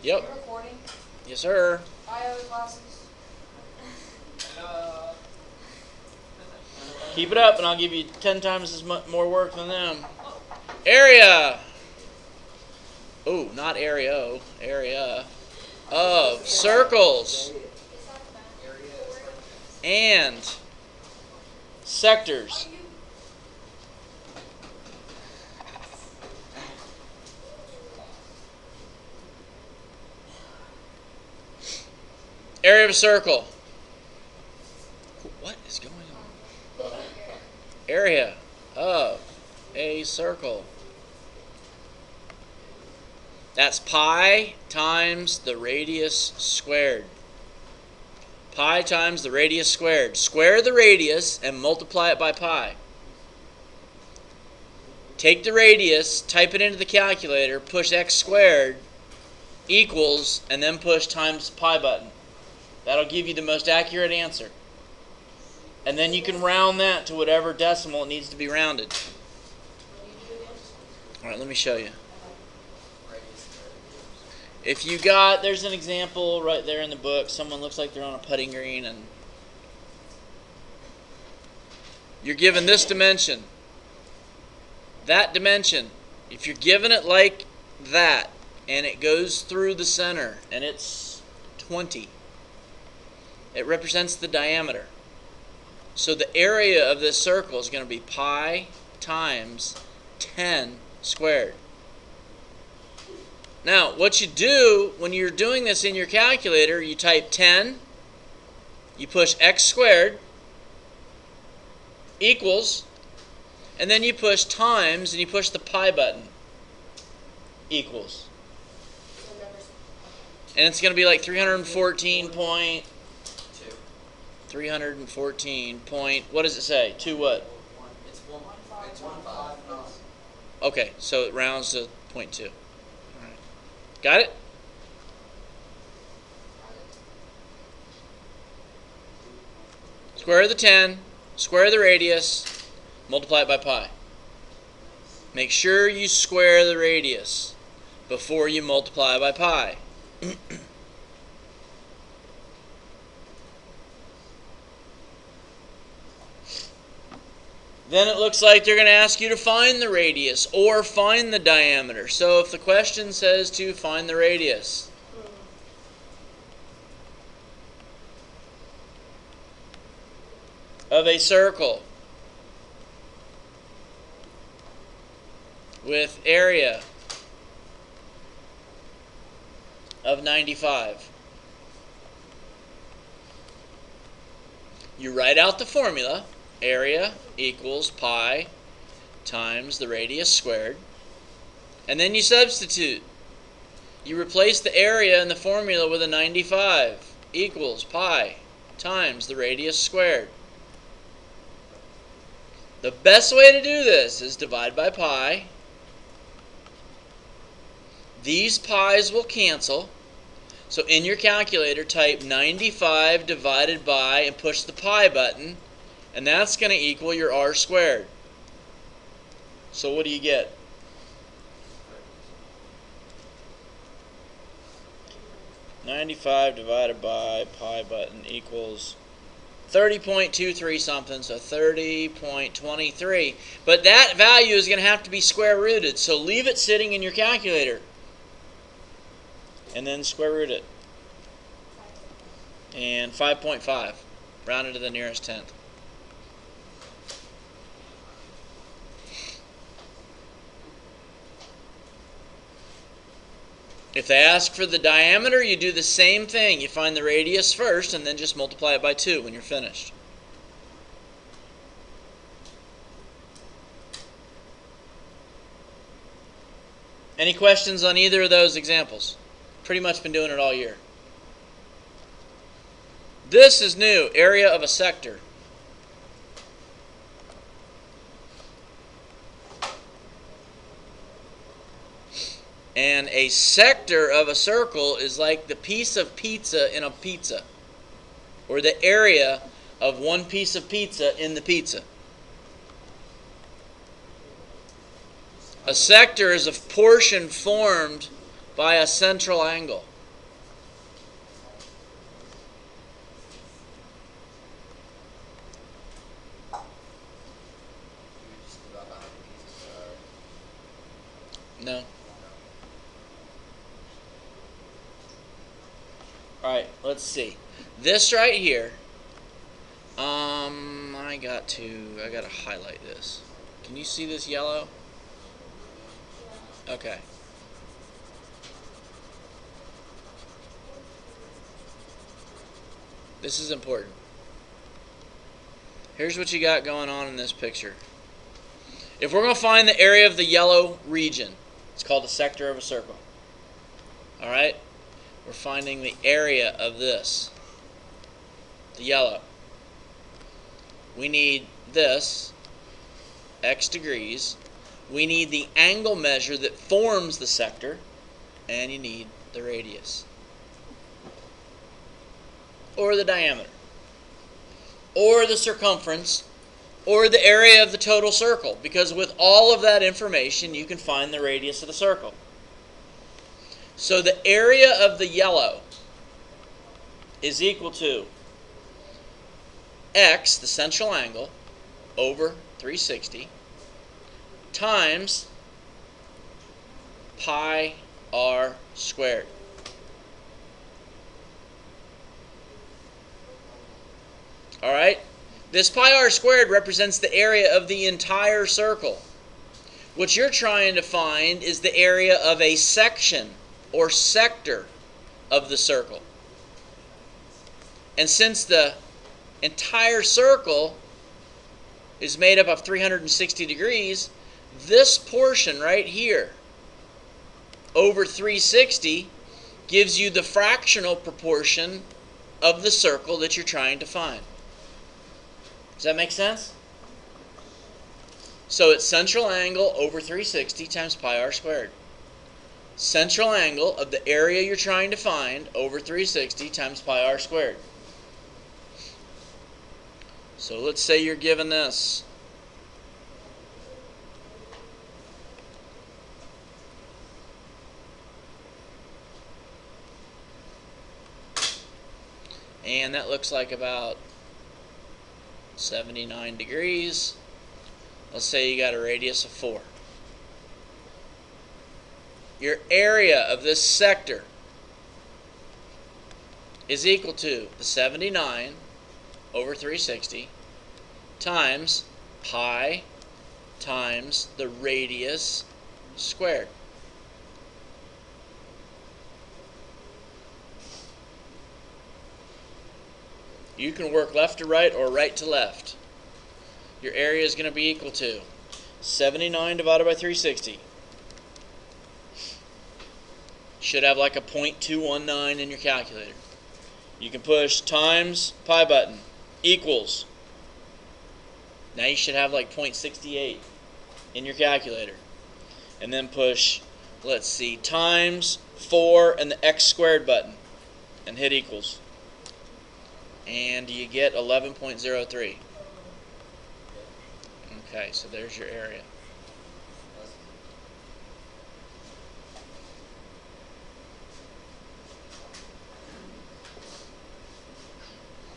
Yep. Recording. Yes, sir. IO classes. Keep it up, and I'll give you 10 times as much more work than them. Area. Oh, not area. Area of circles and sectors. Area of a circle. What is going on? Area of a circle. That's pi times the radius squared. Pi times the radius squared. Square the radius and multiply it by pi. Take the radius, type it into the calculator, push x squared equals, and then push times pi button. That'll give you the most accurate answer. And then you can round that to whatever decimal it needs to be rounded. Alright, let me show you. If you got, there's an example right there in the book. Someone looks like they're on a putting green and you're given this dimension. That dimension. If you're given it like that and it goes through the center and it's 20, it represents the diameter. So the area of this circle is going to be pi times 10 squared. Now, what you do when you're doing this in your calculator, you type 10, you push x squared equals, and then you push times, and you push the pi button equals. And it's going to be like 314 point, what does it say? 2 what? It's 1.5. Okay, so it rounds to 0.2. Got it? Square the 10, square the radius, multiply it by pi. Make sure you square the radius before you multiply by pi. Then it looks like they're going to ask you to find the radius or find the diameter. So if the question says to find the radius, of a circle with area of 95, you write out the formula. Area equals pi times the radius squared. And then you substitute. You replace the area in the formula with a 95 equals pi times the radius squared. The best way to do this is divide by pi. These pi's will cancel. So in your calculator, type 95 divided by and push the pi button. And that's going to equal your r squared. So what do you get? (95) divided by pi button equals 30.23 something, so 30.23. But that value is going to have to be square rooted, so leave it sitting in your calculator. And then square root it. And 5.5, rounded to the nearest tenth. If they ask for the diameter, you do the same thing. You find the radius first and then just multiply it by 2 when you're finished. Any questions on either of those examples? Pretty much been doing it all year. This is new, area of a sector. And a sector of a circle is like the piece of pizza in a pizza, or the area of one piece of pizza in the pizza. A sector is a portion formed by a central angle. No. Alright, let's see. This right here, I gotta highlight this. Can you see this yellow? Okay. This is important. Here's what you got going on in this picture. If we're going to find the area of the yellow region, it's called a sector of a circle. Alright? We're finding the area of this, the yellow. We need this, x degrees. We need the angle measure that forms the sector, and you need the radius, or the diameter, or the circumference, or the area of the total circle, because with all of that information you can find the radius of the circle. So the area of the yellow is equal to x, the central angle, over 360 times pi r squared. Alright? This pi r squared represents the area of the entire circle. What you're trying to find is the area of a section or sector of the circle. And since the entire circle is made up of 360 degrees, this portion right here over 360 gives you the fractional proportion of the circle that you're trying to find. Does that make sense? So it's central angle over 360 times pi r squared. Central angle of the area you're trying to find over 360 times pi r squared. So let's say you're given this. And that looks like about 79 degrees. Let's say you got a radius of 4. Your area of this sector is equal to the 79 over 360 times pi times the radius squared. You can work left to right or right to left. Your area is going to be equal to 79 divided by 360. Should have like a 0.219 in your calculator. You can push times pi button equals. Now you should have like 0.68 in your calculator. And then push, let's see, times 4 and the x squared button and hit equals. And you get 11.03. Okay, so there's your area.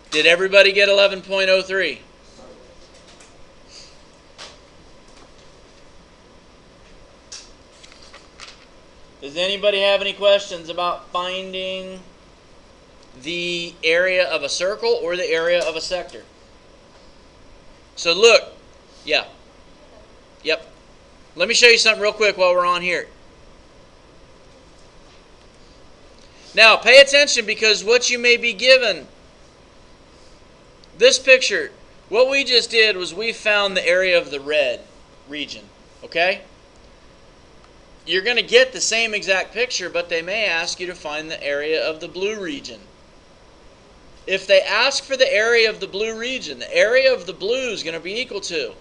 Did everybody get 11.03? Does anybody have any questions about finding the area of a circle or the area of a sector? So look, yep. Let me show you something real quick while we're on here. Now pay attention, because what you may be given, this picture, what we just did was we found the area of the red region, okay? You're going to get the same exact picture, but they may ask you to find the area of the blue region. If they ask for the area of the blue region, the area of the blue is going to be equal to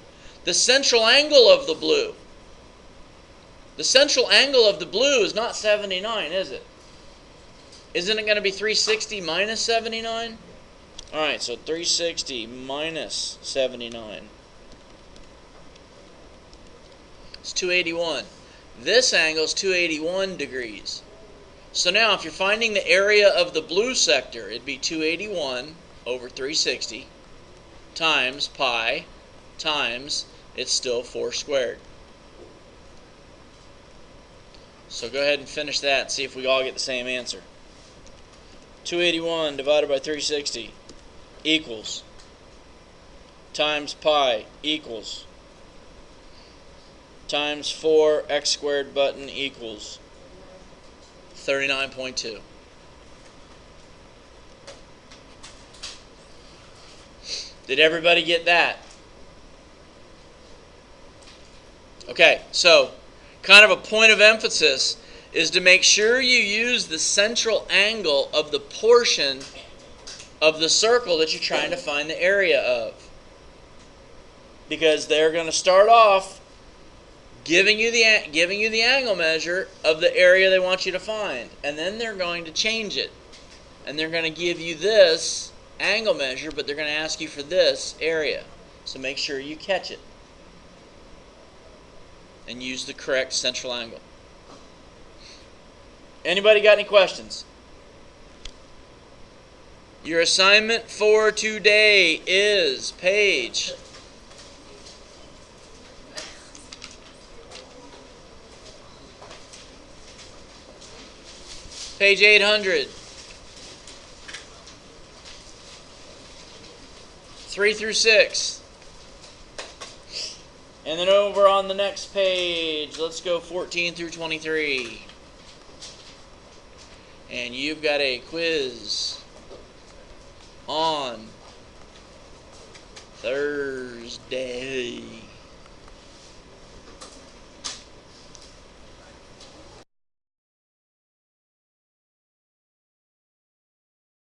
the central angle of the blue. The central angle of the blue is not 79, is it? Isn't it going to be 360 minus 79? Alright, so 360 minus 79. It's 281. This angle is 281 degrees. So now if you're finding the area of the blue sector, it'd be 281 over 360 times pi times, it's still 4 squared. So go ahead and finish that and see if we all get the same answer. 281 divided by 360 equals times pi equals times 4x squared button equals 39.2. Did everybody get that? Okay, so kind of a point of emphasis is to make sure you use the central angle of the portion of the circle that you're trying to find the area of. Because they're going to start off giving you the angle measure of the area they want you to find. And then they're going to change it. And they're going to give you this angle measure, but they're going to ask you for this area. So make sure you catch it. And use the correct central angle. Anybody got any questions? Your assignment for today is page 800. 3 through 6. And then over on the next page, let's go 14 through 23. And you've got a quiz on Thursday.